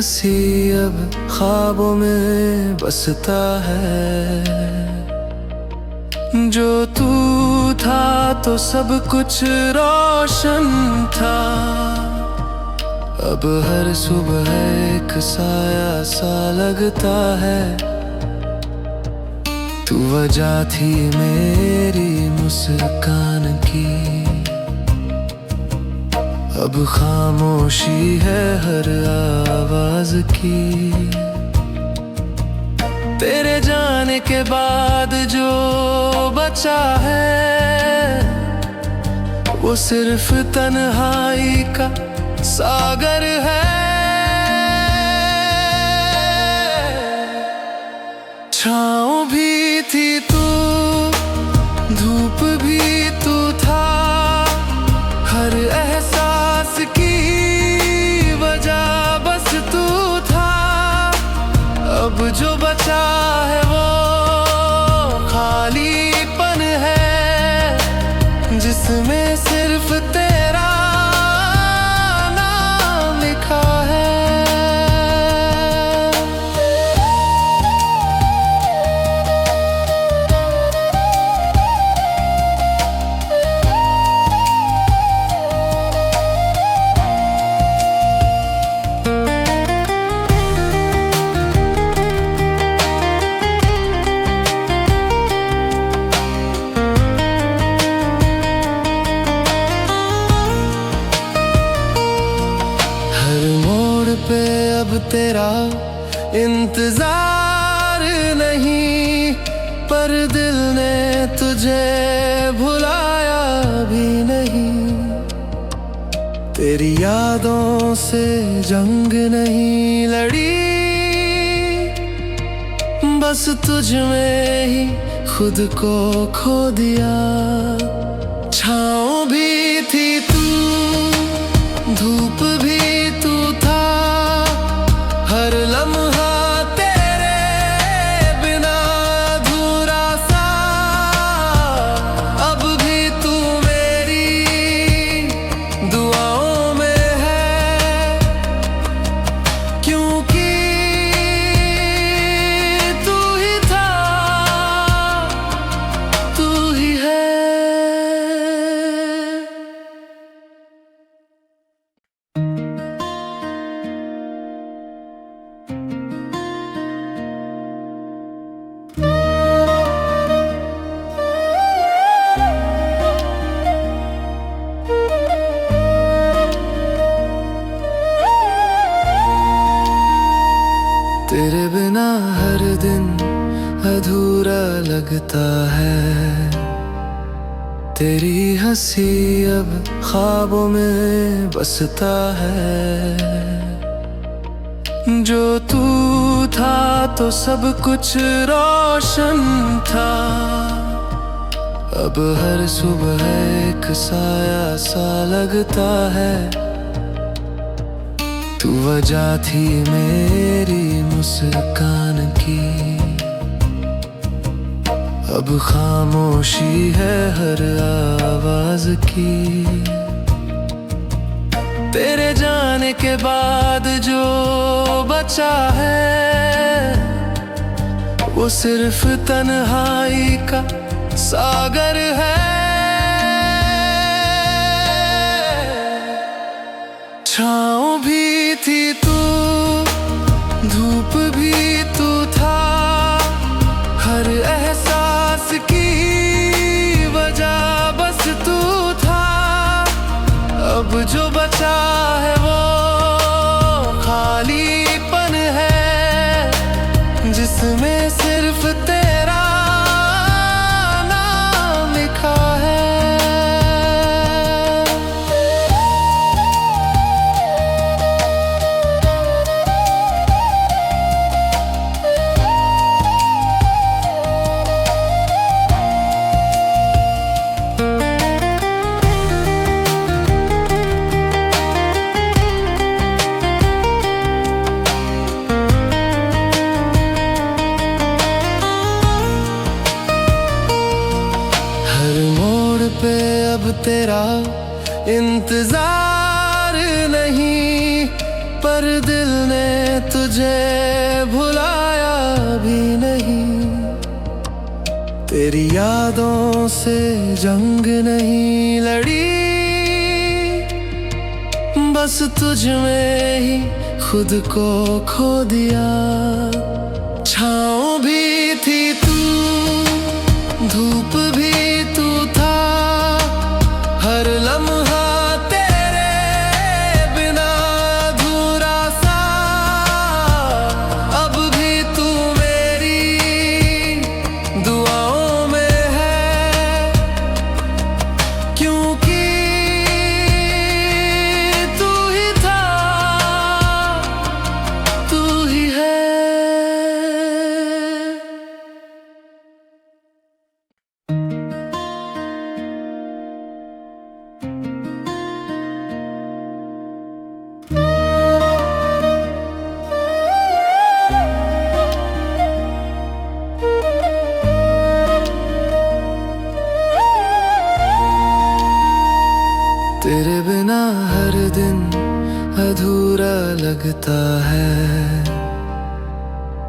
हंसी अब ख्वाबों में बसता है। जो तू था तो सब कुछ रोशन था, अब हर सुबह एक साया सा लगता है। तू वजह थी मेरी मुस्कान की, अब खामोशी है हर आवाज की। तेरे जाने के बाद जो बचा है वो सिर्फ तन्हाई का सागर है। छाँव भी थी तू, धूप भी तू था, हर एहसास की वजह बस तू था। अब जो बचा है वो खालीपन है, जिसमें सिर्फ तेरा नाम लिखा है। पे अब तेरा इंतजार नहीं, पर दिल ने तुझे भुलाया भी नहीं। तेरी यादों से जंग नहीं लड़ी, बस तुझ में ही खुद को खो दिया। छाँव भी थी तू, धूप भी तू था, हर लम्हा तेरे बिना अधूरा सा। अब भी तू मेरी दुआओं में है, क्योंकि तू ही था, तू ही है। तेरे बिना हर दिन अधूरा लगता है। तेरी हंसी अब ख्वाबों में बसता है। जो तू था तो सब कुछ रोशन था, अब हर सुबह एक साया सा लगता है। तू वजह थी मेरी मुस्कान की, अब खामोशी है हर आवाज की। तेरे जाने के बाद जो बचा है वो सिर्फ तन्हाई का सागर है। छाँव भी थी तू, धूप भी तू था, हर एहसास की वजह बस तू था। अब जो बचा है वो खालीपन है, जिसमें सिर्फ तेरा नाम लिखा है। पे अब तेरा इंतजार नहीं, पर दिल ने तेरी यादों से जंग नहीं लड़ी, बस तुझ में ही खुद को खो दिया। छाँव भी थी तू, धूप भी तू था, हर लम्हा तेरे बिना अधूरा सा। अब भी तू मेरी दुआओं में है, क्योंकि तू ही था, तू ही है। तेरे बिना हर दिन अधूरा लगता है,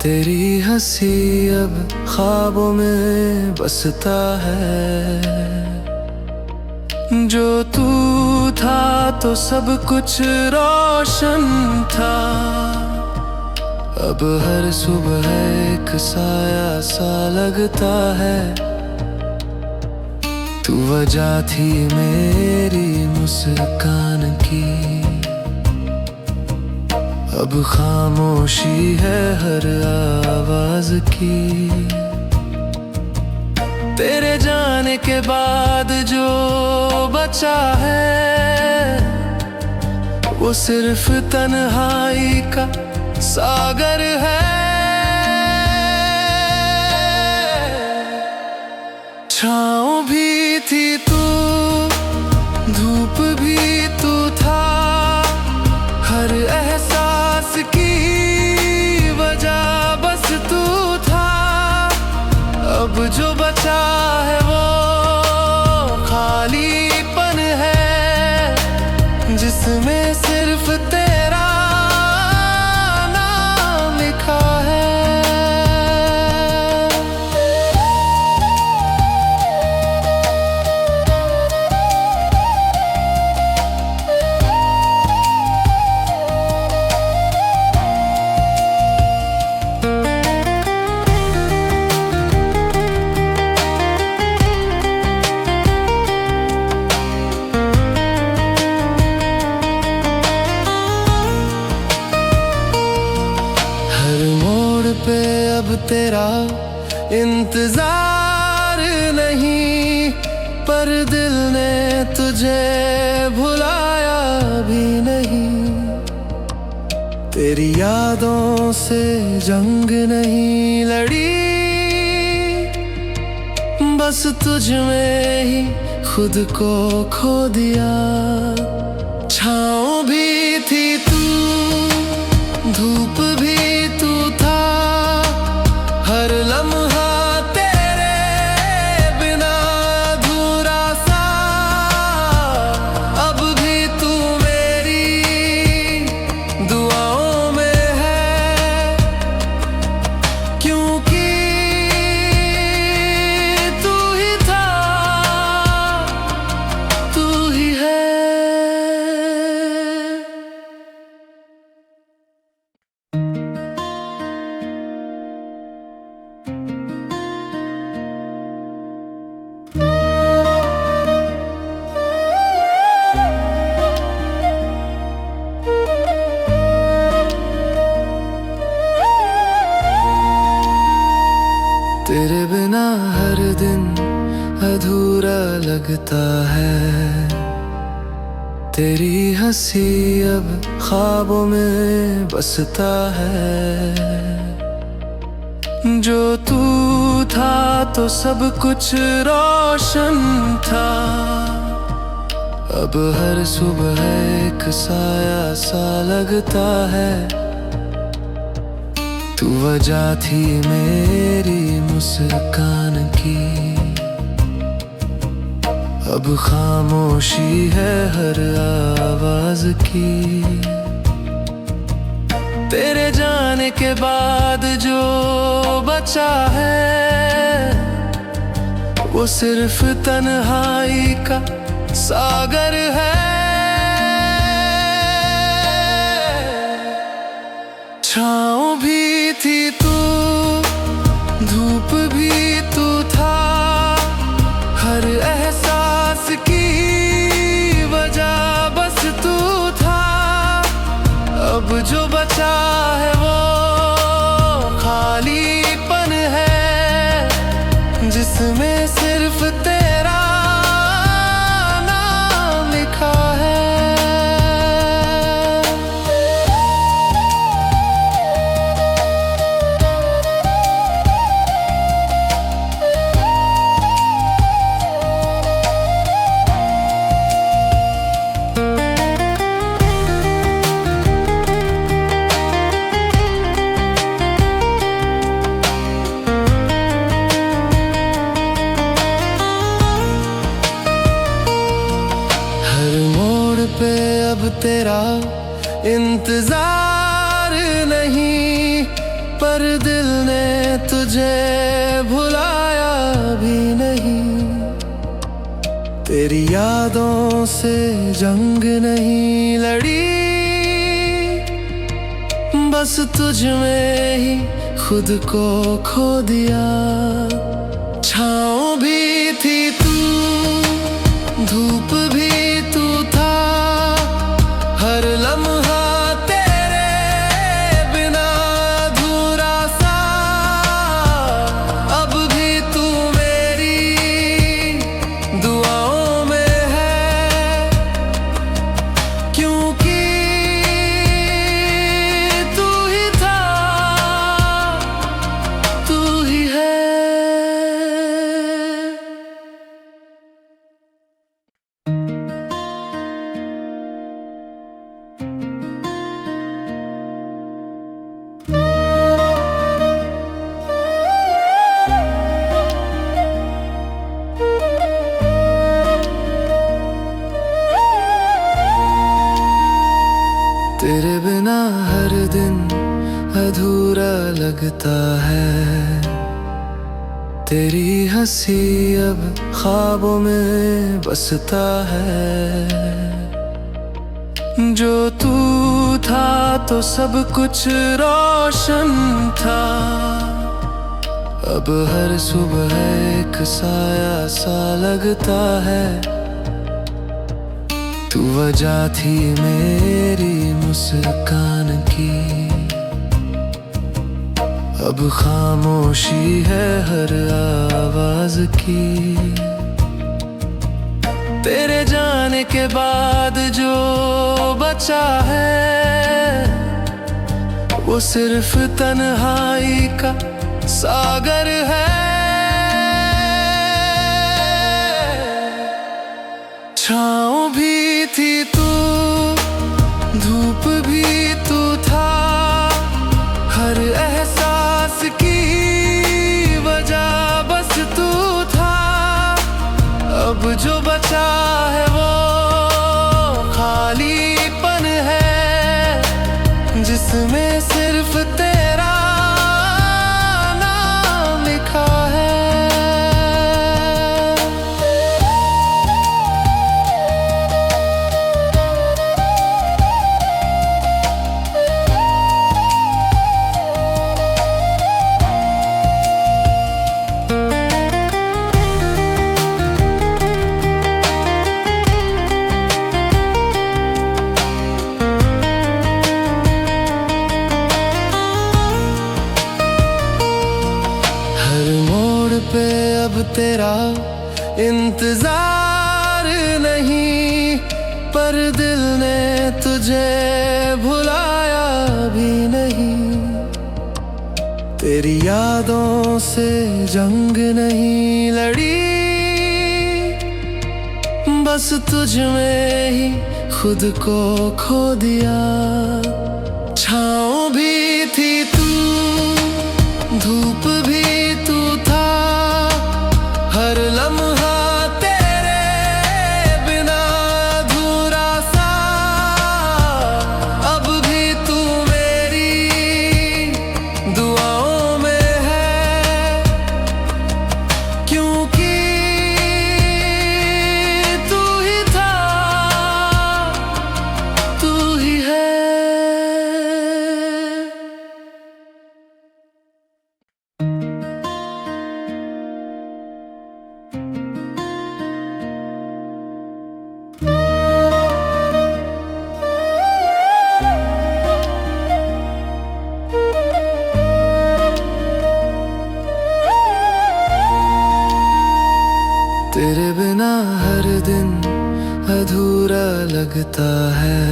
तेरी हंसी अब ख्वाबों में बसता है। जो तू था तो सब कुछ रोशन था, अब हर सुबह एक साया सा लगता है। तू वजह थी मेरी मुस्कान की, अब खामोशी है हर आवाज की। तेरे जाने के बाद जो बचा है, वो सिर्फ तन्हाई का सागर है। छाँव भी थी तू, धूप भी तू था, हर एहसास की वजह बस तू था। अब जो बचा है वो खालीपन है, जिसमें सिर्फ तेरा नाम लिखा है। पे अब तेरा इंतजार नहीं, पर दिल ने तुझे भुलाया भी नहीं। तेरी यादों से जंग नहीं लड़ी, बस तुझ में ही खुद को खो दिया। छाँव भी थी तू, धूप भी तू था, हर लम्हा तेरे बिना अधूरा सा। अब भी तू मेरी दुआओं में है, क्योंकि तू ही था, तू ही है। तेरे बिना हर दिन अधूरा लगता है, तेरी हंसी अब ख्वाबों में बसता है। जो तू था तो सब कुछ रोशन था, अब हर सुबह एक साया सा लगता है। तू वजह थी मेरी मुस्कान की, अब खामोशी है हर आवाज की। तेरे जाने के बाद जो बचा है, वो सिर्फ तन्हाई का सागर है। छाँव भी थी तू, धूप भी तू था, हर एहसास की वजह बस तू था। अब जो बचा है वो खालीपन है, जिसमें सिर्फ तेरा नाम लिखा है। पे अब तेरा इंतजार नहीं, पर दिल ने तुझे भुलाया भी नहीं। तेरी यादों से जंग नहीं लड़ी, बस तुझ में ही खुद को खो दिया। छाँव भी थी तू, धूप भी तू था, हर लम्हा तेरे बिना अधूरा सा। अब भी तू मेरी दुआओं में है, क्योंकि तू ही था, तू ही है। तेरे बिना हर दिन अधूरा लगता है, तेरी हंसी अब ख्वाबों में बसता है। जो तू था तो सब कुछ रोशन था, अब हर सुबह एक साया सा लगता है। तू वजह थी मेरी मुस्कान की, अब खामोशी है हर आवाज की। तेरे जाने के बाद जो बचा है, वो सिर्फ तन्हाई का सागर है। छाँव भी थी तू, धूप भी तू था, हर एहसास की वजह बस तू था। अब जो बचा है वो खालीपन है, जिसमें सिर्फ तेरा नाम लिखा है। पे अब तेरा इंतजार नहीं, पर दिल ने तुझे भुलाया भी नहीं। तेरी यादों से जंग नहीं लड़ी, बस तुझ में ही खुद को खो दिया। छाँव भी थी तू, धूप भी तू था, हर लम्हा तेरे बिना अधूरा सा। अब भी तू मेरी दुआओं में है, क्योंकि बिना हर दिन अधूरा लगता है।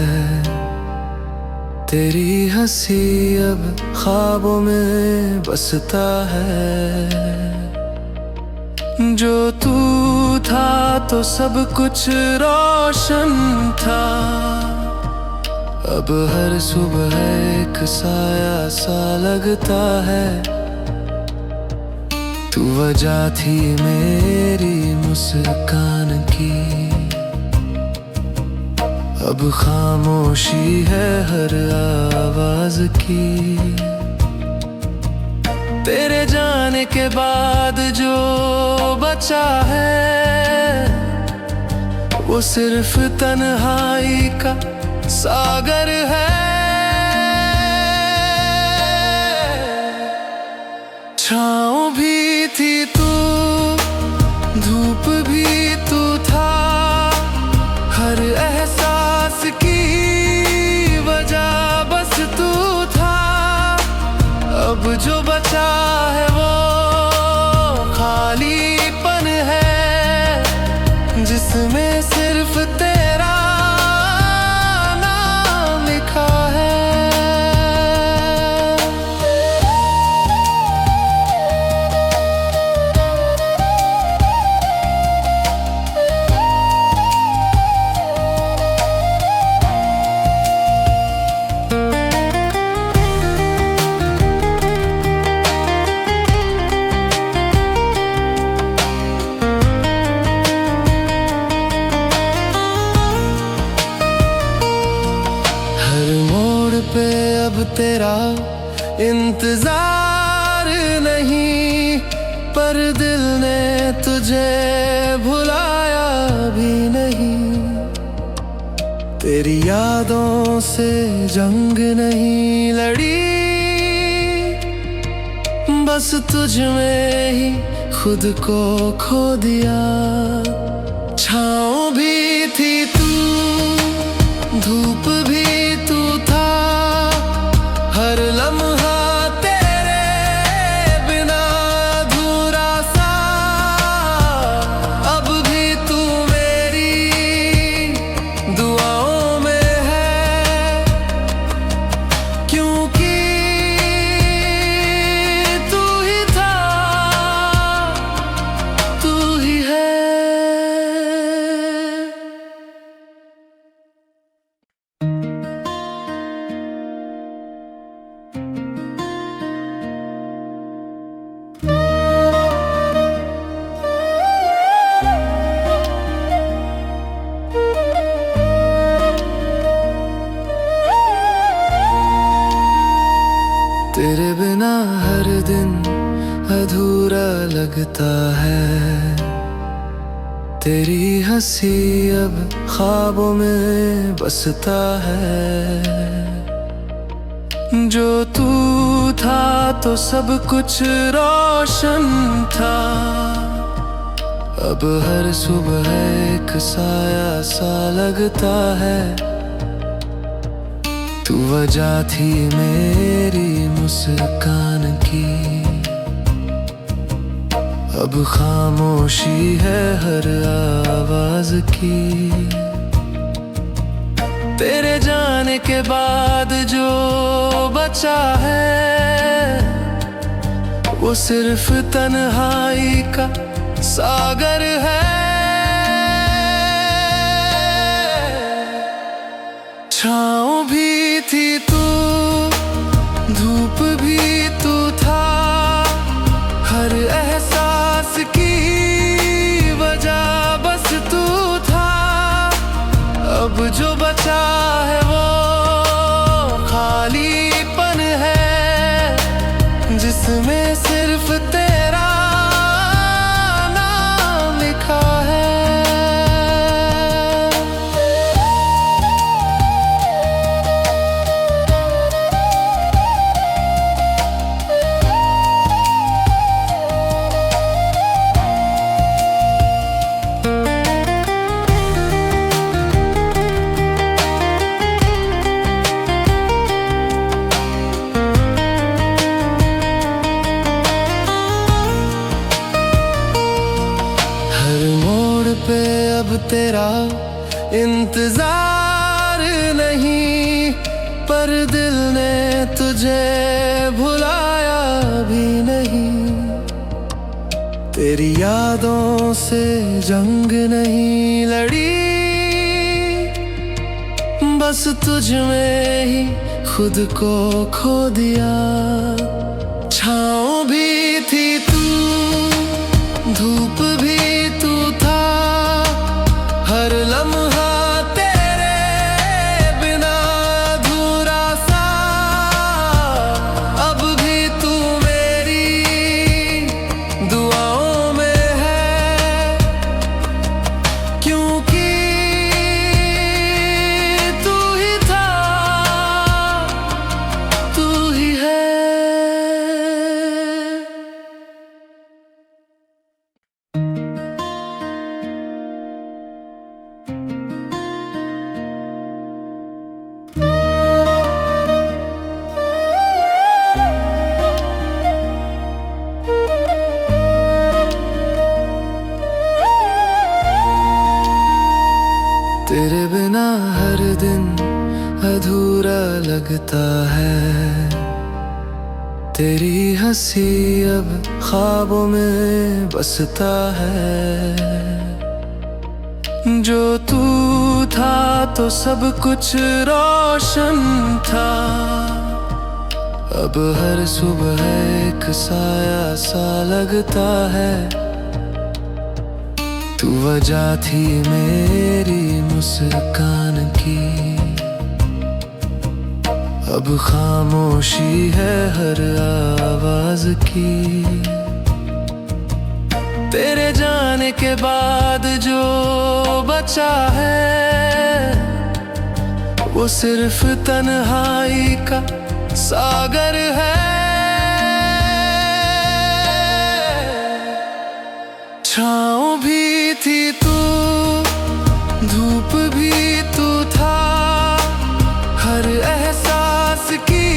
तेरी हंसी अब ख्वाबों में बसता है। जो तू था तो सब कुछ रोशन था। अब हर सुबह एक साया सा लगता है। तू वजह थी मेरी मुस्कान की। अब खामोशी है हर आवाज की। तेरे जाने के बाद जो बचा है वो सिर्फ तन्हाई का सागर है। छाँव भी थी तू, धूप भी तू था। हर एहसास की वजह बस तू था। अब जो बचा है वो खालीपन है, जिसमें सिर्फ तेरा नाम लिखा है। पे अब तेरा इंतजार नहीं, पर दिल ने तुझे भुलाया भी नहीं। तेरी यादों से जंग नहीं लड़ी, बस तुझ में ही खुद को खो दिया। छाँव भी थी तू, धूप भी तू था। हर लम्हा तेरे बिना अधूरा सा। अब भी तू मेरी दुआओं में है, क्योंकि तू ही था, तू ही है। तेरे बिना हर दिन अधूरा लगता है। तेरी हंसी अब ख्वाबों में बसता है। जो तू था तो सब कुछ रोशन था। अब हर सुबह एक साया सा लगता है। तू वजह थी मेरी मुस्कान की। अब खामोशी है हर आवाज की। तेरे जाने के बाद जो बचा है वो सिर्फ तन्हाई का सागर है। छाँव भी थी तू, धूप भी तू था। हर एहसास की वजह बस तू था। अब जो बचा है वो खालीपन है, जिसमें सिर्फ तेरा नाम लिखा है। पे अब तेरा इंतजार नहीं, पर दिल ने तुझे भुलाया भी नहीं। तेरी यादों से जंग नहीं लड़ी, बस तुझ में ही खुद को खो दिया। छाँव भी थी तू, धूप भी तू था, हर लम्हा तेरे बिना अधूरा सा। अब भी तू मेरी दुआओं में है, क्योंकि तू ही था, तू ही है। तेरे बिना हर दिन अधूरा लगता है, तेरी हंसी अब ख्वाबों में बसता है। जो तू था तो सब कुछ रोशन था, अब हर सुबह एक साया सा लगता है। तू वजह थी मेरी मुस्कान की, अब खामोशी है हर आवाज की। तेरे जाने के बाद जो बचा है, वो सिर्फ तन्हाई का सागर है। छाँव भी थी तू, धूप भी तू था, हर एहसास की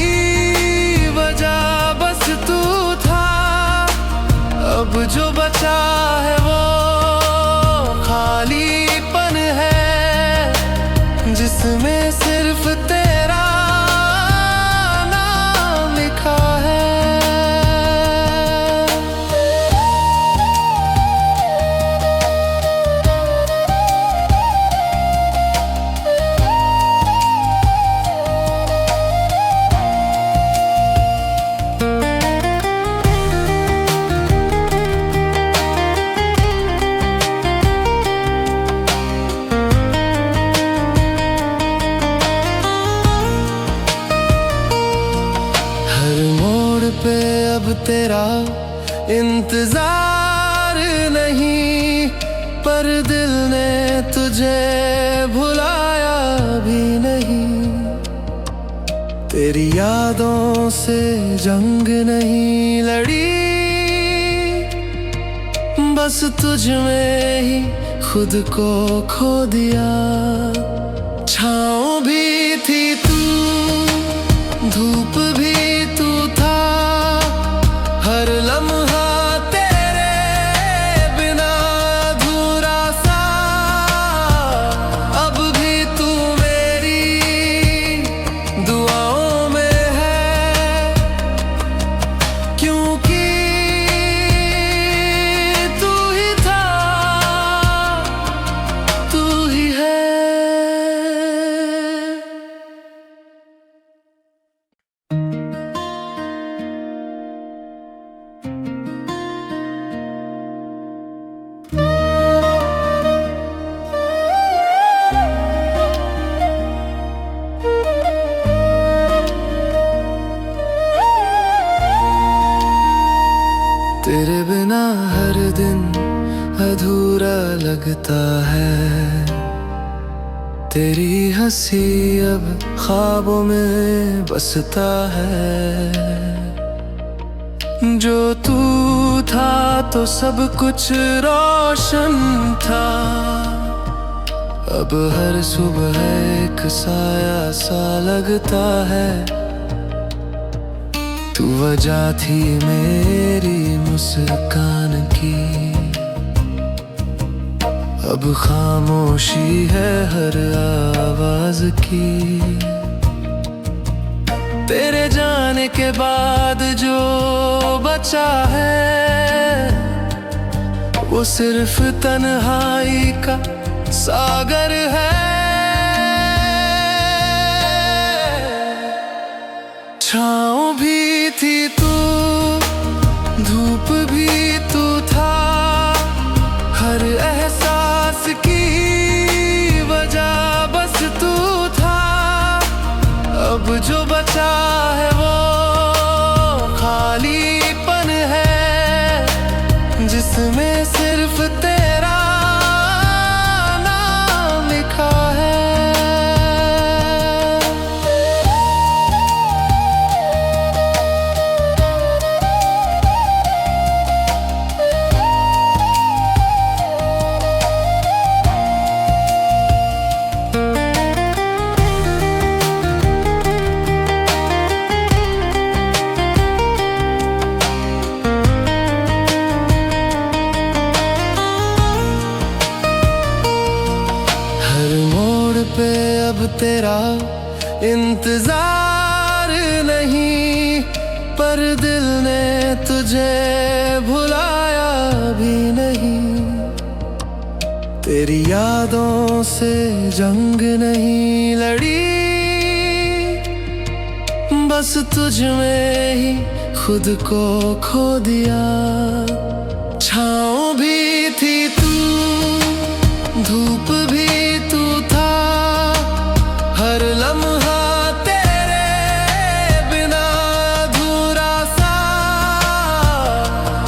वजह बस तू था। अब जो बचा है वो खालीपन है, जिसमें सिर्फ तेरा नाम लिखा है। पे अब तेरा इंतजार नहीं, पर दिल ने तुझे भुलाया भी नहीं। तेरी यादों से जंग नहीं लड़ी, बस तुझ में ही खुद को खो दिया। छाँव भी थी तू, धूप भी तू था, हर लम्हा तेरे बिना अधूरा सा। अब भी तू मेरी दुआओं में है, क्योंकि तू ही था, तू ही है। तेरे बिना हर दिन अधूरा लगता है, तेरी हंसी अब ख्वाबों में बसता है। जो तू था तो सब कुछ रोशन था, अब हर सुबह एक साया सा लगता है। तू वजह थी मेरी मुस्कान की, अब खामोशी है हर आवाज की। तेरे जाने के बाद जो बचा है वो सिर्फ तन्हाई का सागर है। छाँव भी थी तू, धूप भी तू था, हर एहसास की वजह बस तू था। अब जो बचा है वो खालीपन है, जिसमें सिर्फ तेरा नाम लिखा है। पे अब तेरा इंतजार नहीं, पर दिल ने तुझे भुलाया भी नहीं। तेरी यादों से जंग नहीं लड़ी, बस तुझ में ही खुद को खो दिया। छाँव भी थी तू, धूप भी तू था, हर लम्हा तेरे बिना अधूरा सा।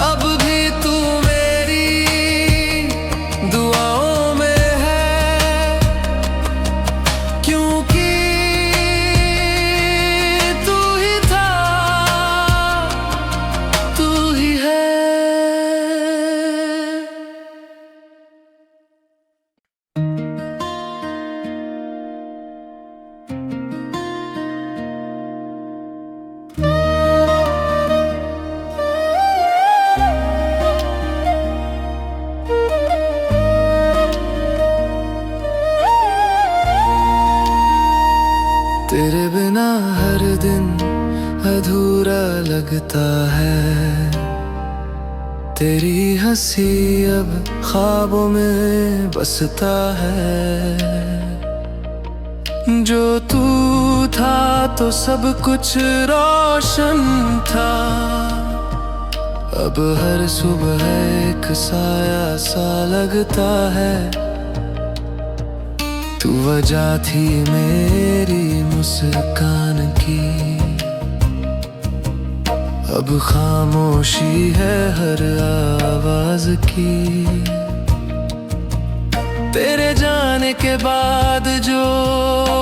अब भी तू मेरी दुआओं में है, क्योंकि तू ही था, तू ही है। तेरे बिना हर दिन अधूरा लगता है, तेरी हंसी अब ख्वाबों में बसता है। जो तू था तो सब कुछ रोशन था, अब हर सुबह एक साया सा लगता है। तू वजह थी मेरी मुस्कान की, अब खामोशी है हर आवाज की। तेरे जाने के बाद जो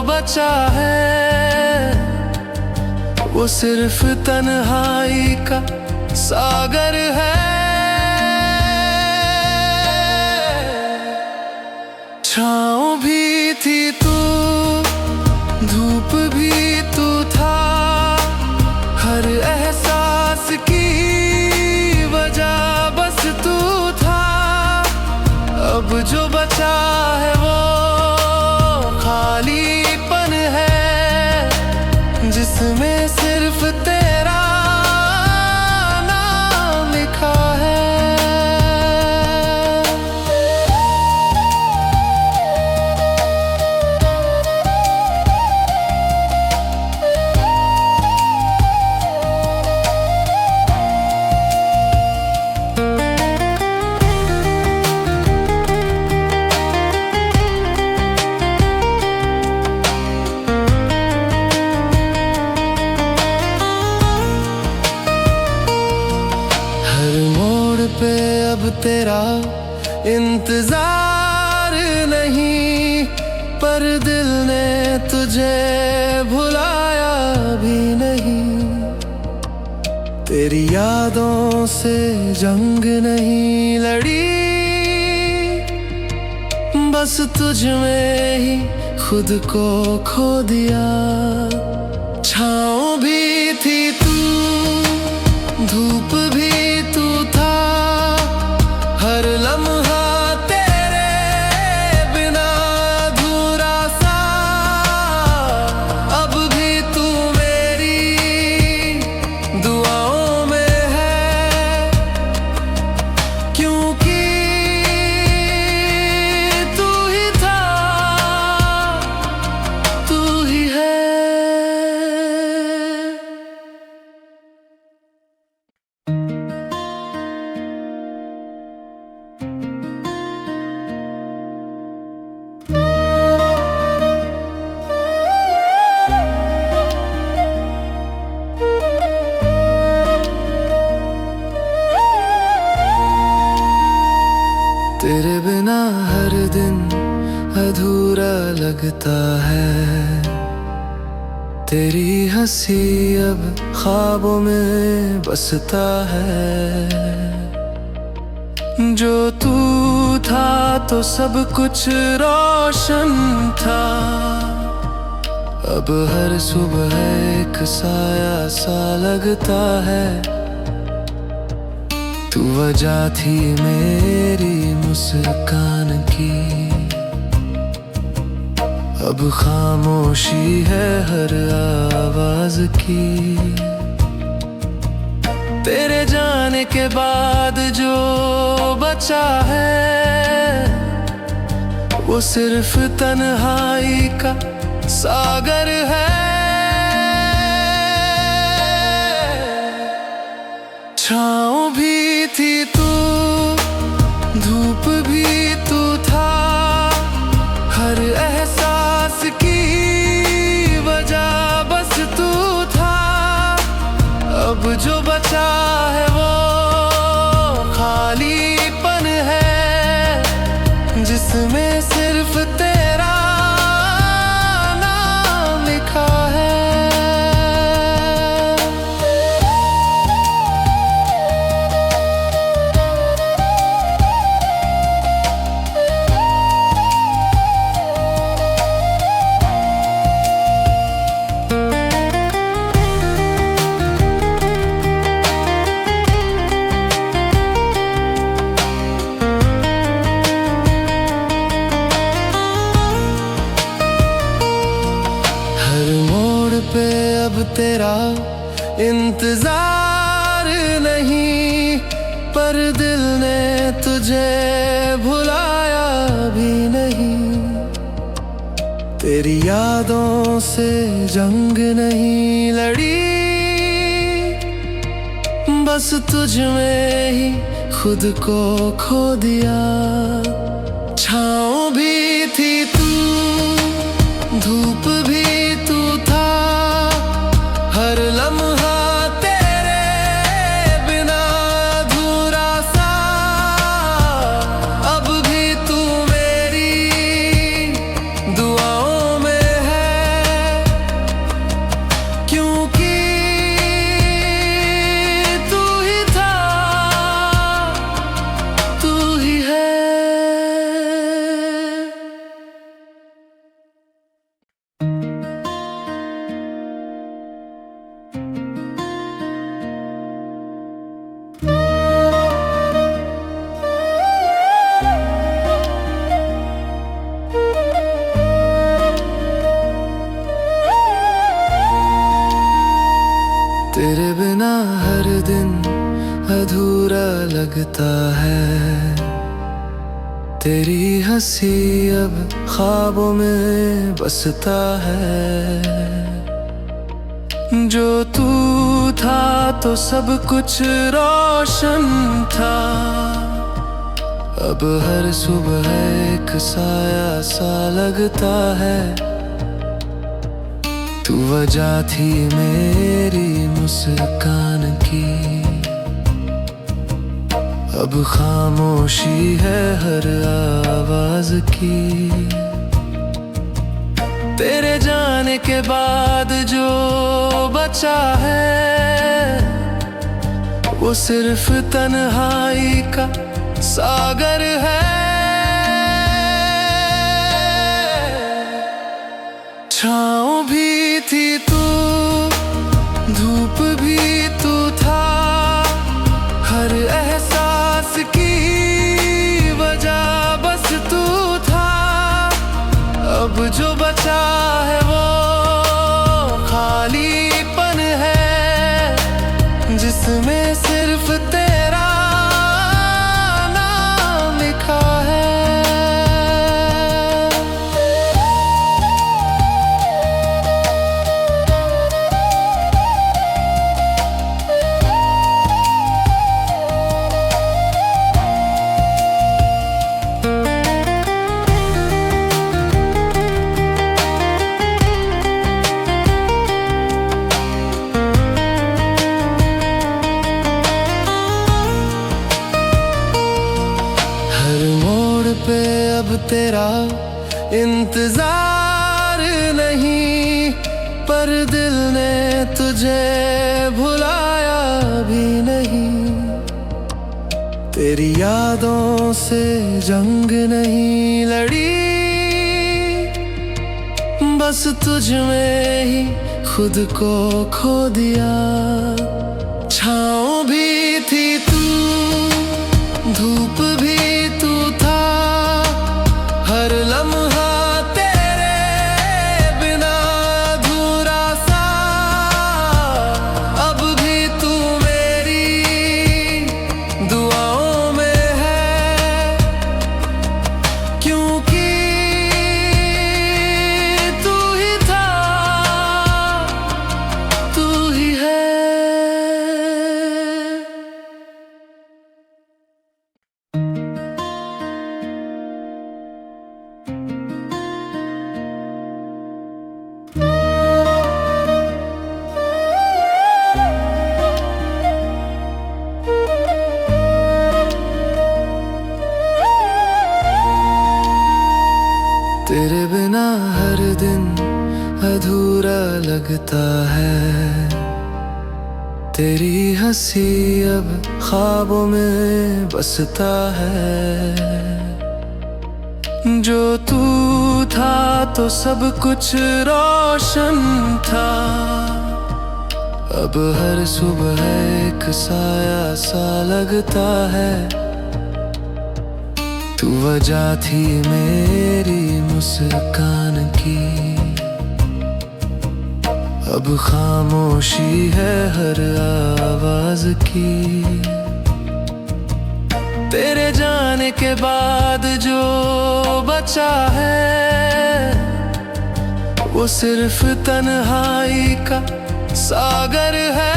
बचा है वो सिर्फ तन्हाई का सागर है। छाँव भी थी तू, धूप भी तू था, हर एहसास की वजह बस तू था। अब जो बचा है वो खालीपन है, जिसमें सिर्फ तेरा नाम लिखा है। पे अब तेरा इंतजार नहीं, पर दिल ने तुझे भुलाया भी नहीं। तेरी यादों से जंग नहीं लड़ी, बस तुझ में ही खुद को खो दिया। छाँव भी थी तू, धूप भी तू था, हर लम्हा तेरे दिन अधूरा लगता है। तेरी हंसी अब ख्वाबों में बसता है। जो तू था तो सब कुछ रोशन था। अब हर सुबह एक साया सा लगता है। तू वजह थी मेरी मुस्कान की। अब खामोशी है हर आवाज की। तेरे जाने के बाद जो बचा है वो सिर्फ तन्हाई का सागर है। छाँव भी थी तू, धूप भी तू था। हर एहसास की वजह बस तू था। अब जो बचा है वो खालीपन है, जिसमें सिर्फ तेरा नाम लिखा है। पे अब तेरा इंतजार नहीं, पर दिल ने तुझे भुलाया भी नहीं। तेरी यादों से जंग नहीं लड़ी, बस तुझ में ही खुद को खो दिया। छाँव भी थी तू, धूप भी तू था। हर लम्हा तेरे बिना अधूरा सा। अब भी तू मेरी दुआओं में है, क्योंकि तू ही था, तू ही है। तेरे बिना हर दिन अधूरा लगता है। तेरी हंसी अब ख्वाबों में बसता है। जो तू था तो सब कुछ रोशन था। अब हर सुबह एक साया सा लगता है। तू वजह थी मेरी मुस्कान की। अब खामोशी है हर आवाज की। तेरे जाने के बाद जो बचा है वो सिर्फ तन्हाई का सागर है। छाँव भी थी तू, धूप भी तू था। हर एहसास की वजह बस तू था। अब जो बचा है वो खालीपन है, जिसमें सिर्फ तेरा नाम लिखा है। पे अब तेरा इंतजार नहीं, पर दिल ने तुझे भुलाया भी नहीं। तेरी यादों से जंग नहीं लड़ी, बस तुझ में ही खुद को खो दिया। छाँव भी थी तू, धूप भी तू था, हर लम्हा तेरे बिना अधूरा सा। अब भी तू मेरी दुआओं में है, क्योंकि तू ही था, तू ही है। तेरे बिना हर दिन अधूरा लगता है, तेरी हंसी अब ख्वाबों में बसता है। जो तू था तो सब कुछ रोशन था, अब हर सुबह एक साया सा लगता है। तू वजह थी मेरी मुस्कान की, अब खामोशी है हर आवाज की। तेरे जाने के बाद जो बचा है, वो सिर्फ तन्हाई का सागर है।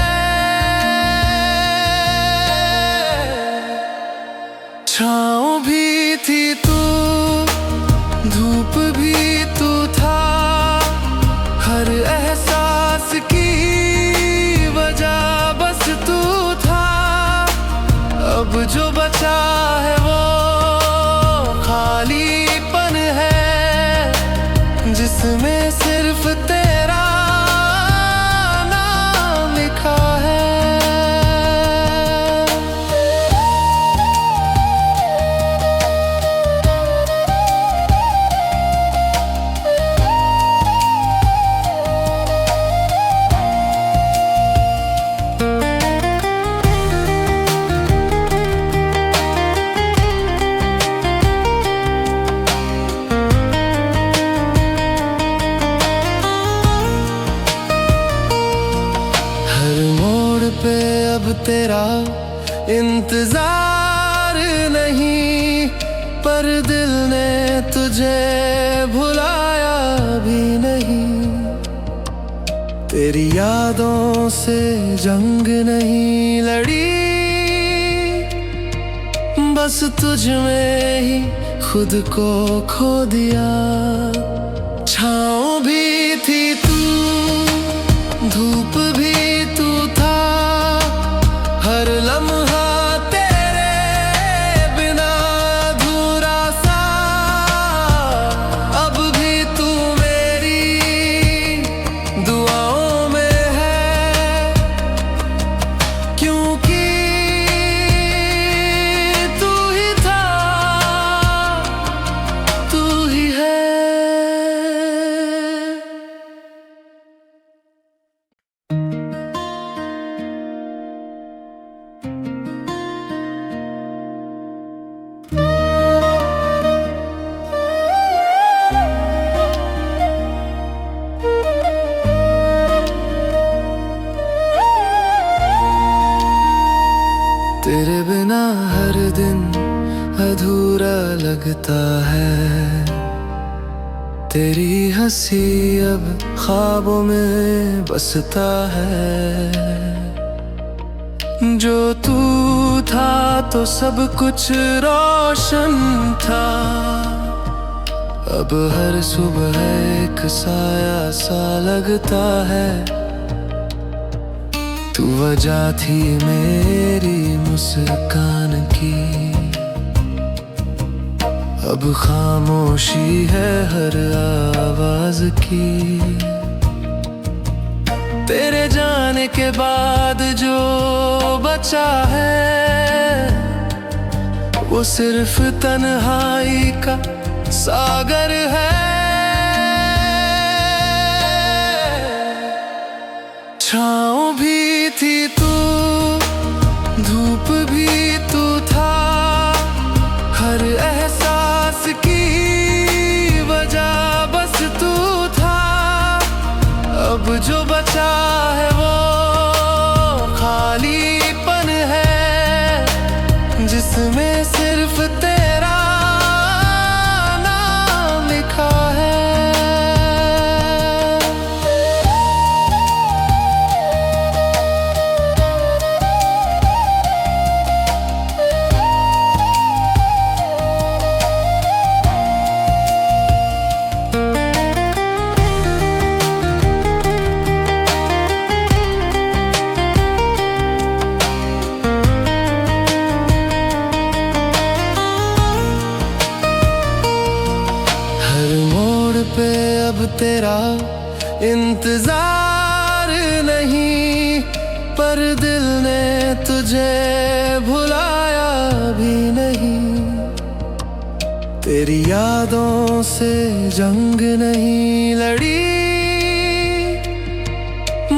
छाँव भी थी तू, धूप भी तू था, हर एहसास की वजह बस तू था। अब जो बचा है वो खालीपन है, जिसमें सिर्फ तेरा नाम लिखा है। पे अब तेरा इंतजार नहीं, पर दिल ने तुझे भुलाया भी नहीं। तेरी यादों से जंग नहीं लड़ी, बस तुझ में ही खुद को खो दिया। छाँव भी थी तू, धूप भी तू था, हर लम्हा तेरे बिना अधूरा सा। अब भी तू मेरी दुआओं में है, क्योंकि तू ही था, तू ही है। तेरे बिना हर दिन अधूरा लगता है, तेरी हंसी अब ख्वाबों में बसता है। जो तू था तो सब कुछ रोशन था, अब हर सुबह एक साया सा लगता है। तू वजह थी मेरी मुस्कान की, अब खामोशी है हर आवाज की। तेरे जाने के बाद जो बचा है वो सिर्फ तन्हाई का सागर है। छाँव भी थी तू, धूप भी तू था, हर एहसास की वजह बस तू था। अब जो बचा है वो खालीपन है, जिसमें सिर्फ तेरा नाम लिखा है। पे अब तेरा इंतजार नहीं, पर दिल ने तुझे भुलाया भी नहीं। तेरी यादों से जंग नहीं लड़ी,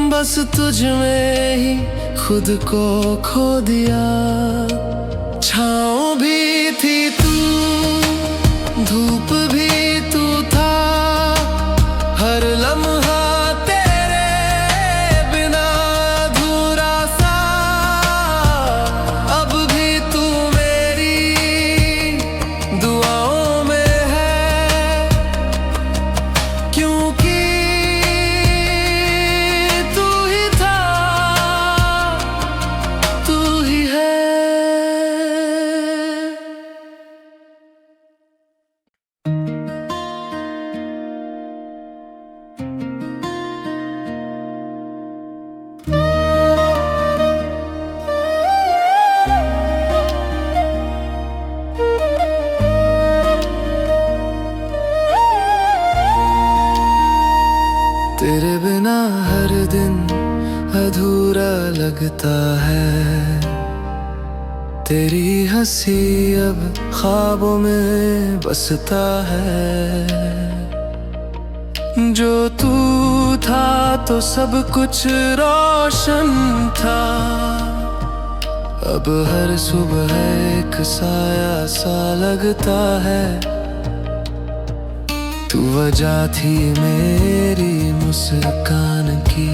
बस तुझ में ही खुद को खो दिया। छाँव भी थी तू, धूप भी तू था, हर लम्हा तेरे बिना अधूरा सा। अब भी तू मेरी दुआओं में है, क्योंकि तू ही था, तू ही है। तेरे बिना हर दिन अधूरा लगता है, तेरी हंसी अब ख्वाबों में बसता है। जो तू था तो सब कुछ रोशन था, अब हर सुबह एक साया सा लगता है। तू वजह थी मेरी मुस्कान की,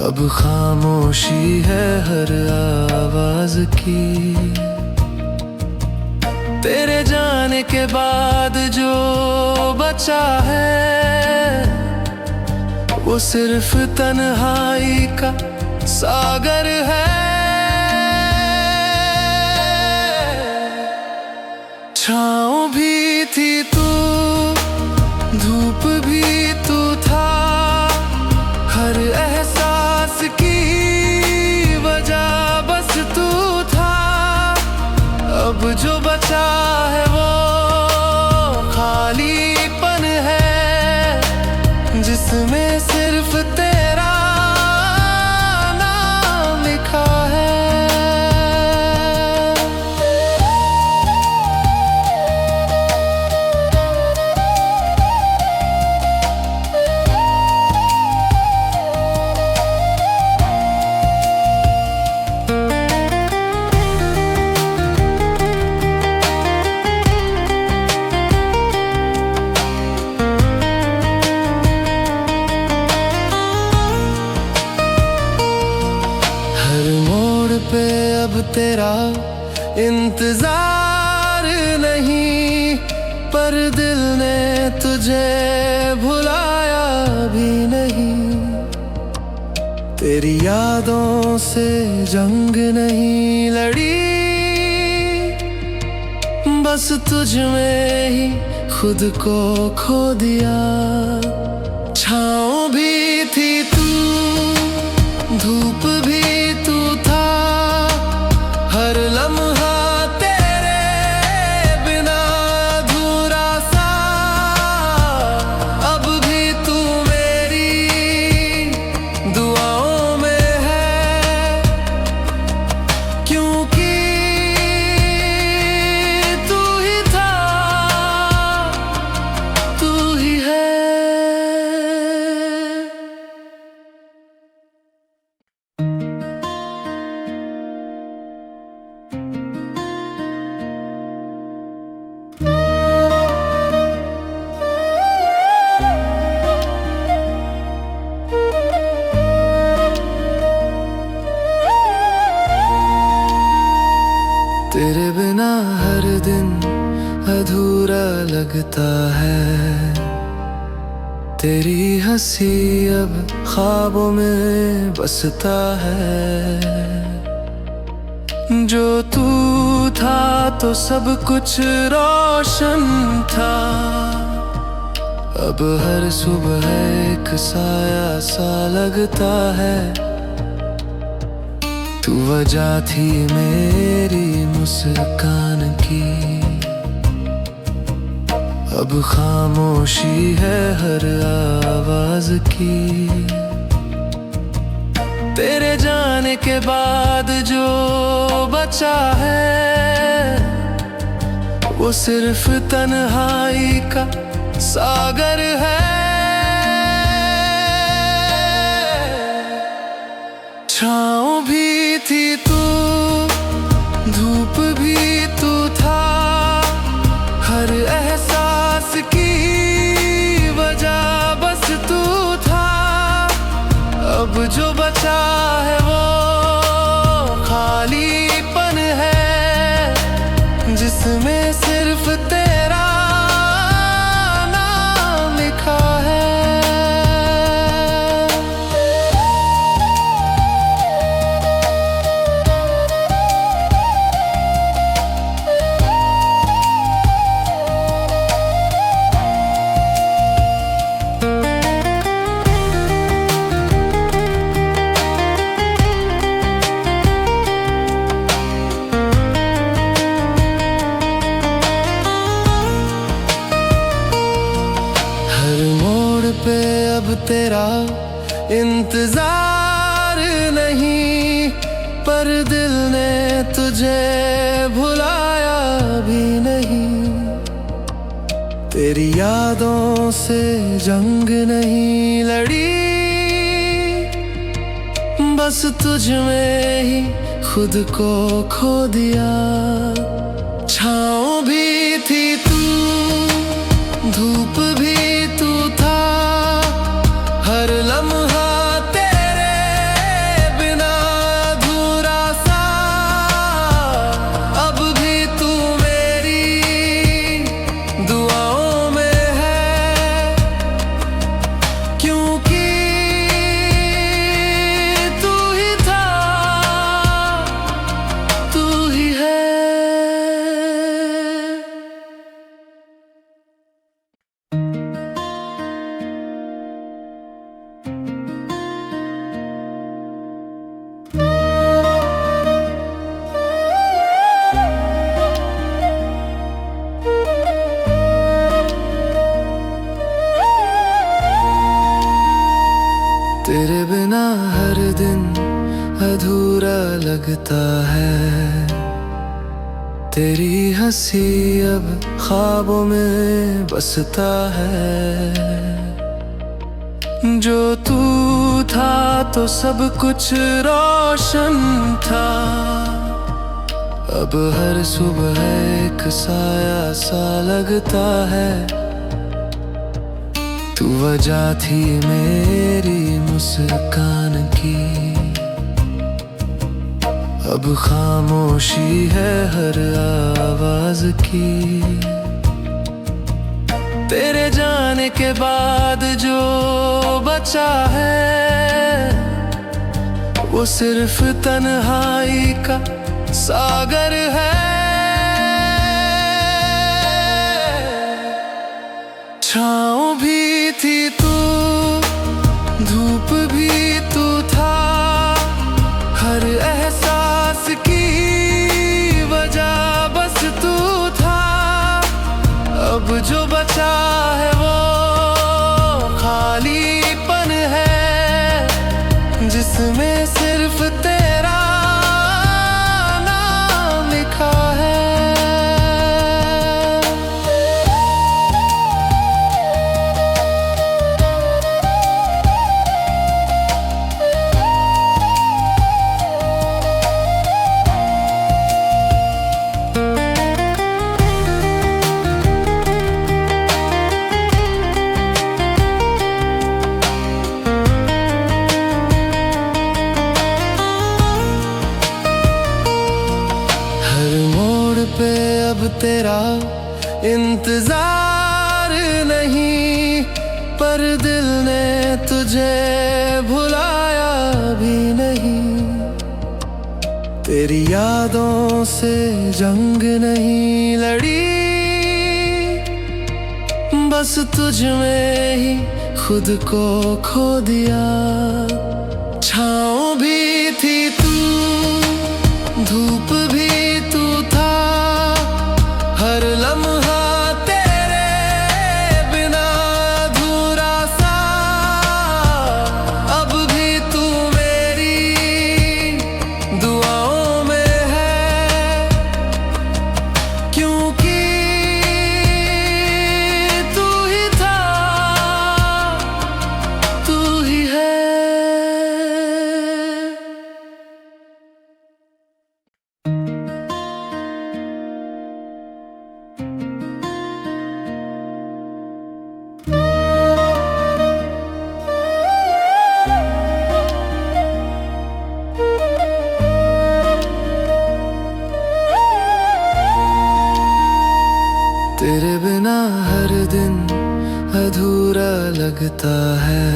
अब खामोशी है हर आवाज की। तेरे जाने के बाद जो बचा है वो सिर्फ तन्हाई का सागर है। छाँव भी थी तू, धूप भी तू था, हर एहसास की वजह बस तू था। अब जो बचा है वो खालीपन है, जिसमें सिर्फ तेरा नाम लिखा है। पे अब तेरा इंतजार नहीं, पर दिल ने तुझे भुलाया भी नहीं। तेरी यादों से जंग नहीं लड़ी, बस तुझ में ही खुद को खो दिया। छाँव भी थी तू, धूप भी तू था, हर लम्हा तेरे तेरे बिना हर दिन अधूरा लगता है। तेरी हंसी अब ख्वाबों में बसता है। जो तू था तो सब कुछ रोशन था। अब हर सुबह एक साया सा लगता है। तू वजह थी मेरी मुस्कान की। अब खामोशी है हर आवाज की। तेरे जाने के बाद जो बचा है वो सिर्फ तन्हाई का सागर है। छाँव भी थी तू, धूप भी तू था। हर एहसास की वजह बस तू था। अब जो बचा है वो खालीपन है, जिसमें सिर्फ तेरा नाम लिखा है। पे अब तेरा इंतजार नहीं, पर दिल ने तुझे भुलाया भी नहीं। तेरी यादों से जंग नहीं लड़ी, बस तुझ में ही खुद को खो दिया। छाँव भी थी तू, धूप भी तू था। हर लम्हा तेरे बिना अधूरा सा। अब भी तू मेरी दुआओं में है, क्योंकि तू ही था, तू ही है। तेरे बिना हर दिन अधूरा लगता है। तेरी हंसी अब ख्वाबों में बसता है। जो तू था तो सब कुछ रोशन था। अब हर सुबह एक साया सा लगता है। तू वजह थी मेरी मुस्कान की। अब खामोशी है हर आवाज की। तेरे जाने के बाद जो बचा है वो सिर्फ तन्हाई का सागर है। छाँव भी थी तू, धूप भी तू था। हर एहसास की वजह बस तू था। अब जो बचा है वो खालीपन है, जिसमें सिर्फ तेरा नाम लिखा है। पे अब तेरा इंतजार नहीं, पर दिल ने तुझे भुलाया भी नहीं। तेरी यादों से जंग नहीं लड़ी, बस तुझ में ही खुद को खो दिया। छाँव भी थी तू, धूप भी तू था, हर लम्हा तेरे बिना अधूरा सा। अब भी तू मेरी दुआओं में है, क्योंकि तू ही था, तू ही है। तेरे बिना हर दिन अधूरा लगता है,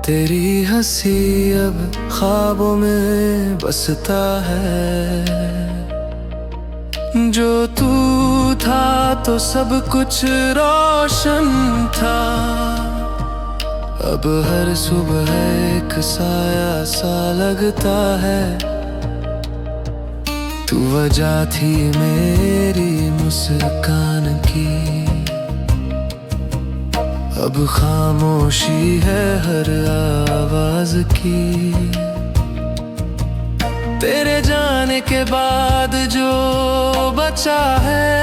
तेरी हंसी अब ख्वाबों में बसता है। जो तू था तो सब कुछ रोशन था, अब हर सुबह एक साया सा लगता है। तू वजह थी मेरी मुस्कान की, अब खामोशी है हर आवाज की। तेरे जाने के बाद जो बचा है,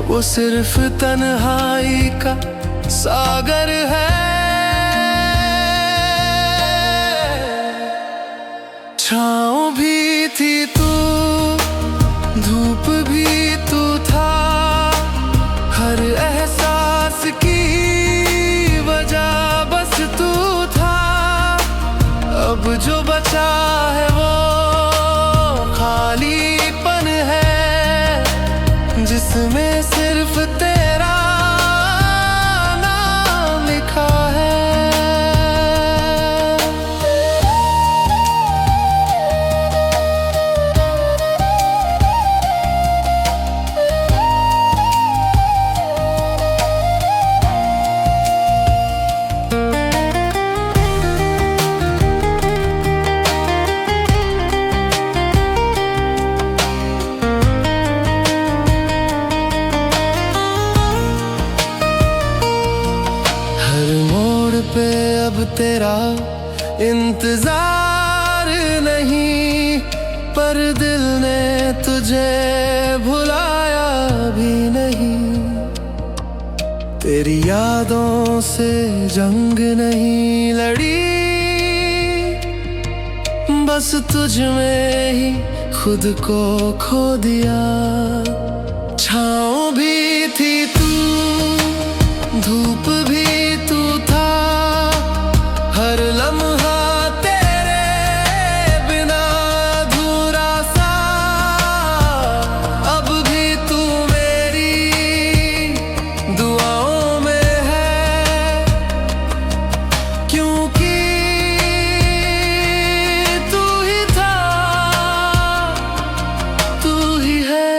वो सिर्फ तन्हाई का सागर है। छाँव भी थी तू, धूप भी तू था, हर एहसास की वजह बस तू था। अब जो बचा है वो खालीपन है, जिसमें सिर्फ तेरा नाम लिखा है। पे अब तेरा इंतजार नहीं, पर दिल ने तुझे भुलाया भी नहीं। तेरी यादों से जंग नहीं लड़ी, बस तुझ में ही खुद को खो दिया। छाँव भी थी तू, धूप भी तू था, हर लम्हा तेरे बिना अधूरा सा। अब भी तू मेरी दुआओं में है, क्योंकि तू ही था, तू ही है।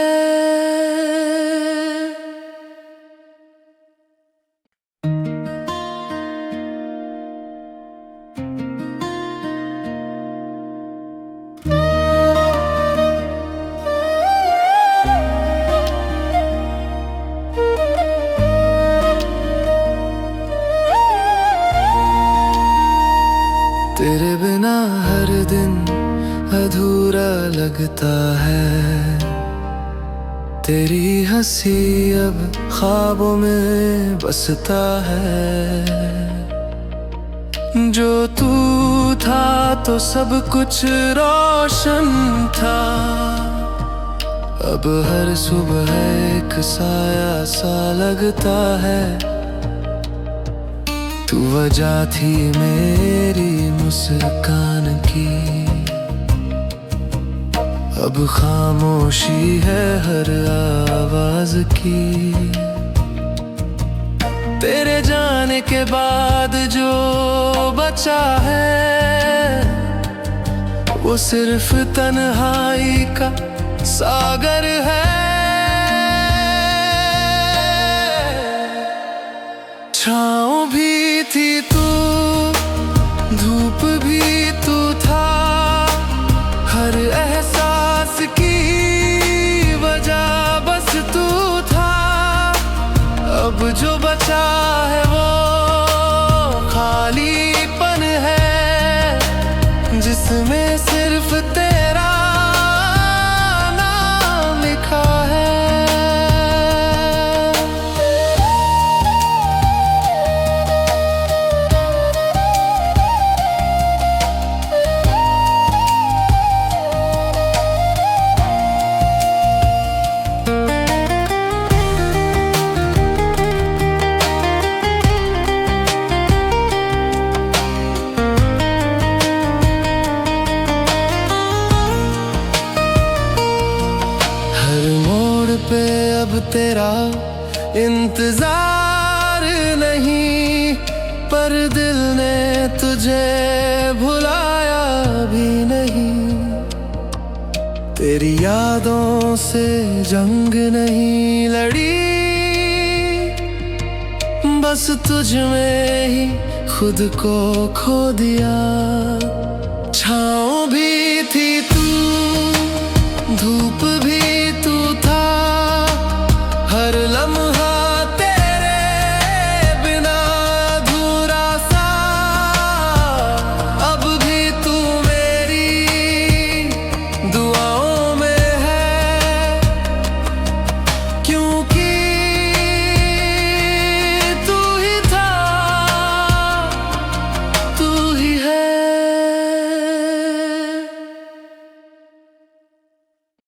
तेरे बिना हर दिन अधूरा लगता है, तेरी हंसी अब ख्वाबों में बसता है। जो तू था तो सब कुछ रोशन था, अब हर सुबह एक साया सा लगता है। तू वजह थी मेरी मुस्कान की, अब खामोशी है हर आवाज की। तेरे जाने के बाद जो बचा है वो सिर्फ तन्हाई का सागर है। छाँव भी थी तू, धूप भी तू था, हर एहसास की वजह बस तू था। अब जो बचा है वो खालीपन है, जिसमें सिर्फ तेरा नाम लिखा है। पे अब तेरा इंतजार नहीं, पर दिल ने तुझे भुलाया भी नहीं। तेरी यादों से जंग नहीं लड़ी, बस तुझ में ही खुद को खो दिया। छाँव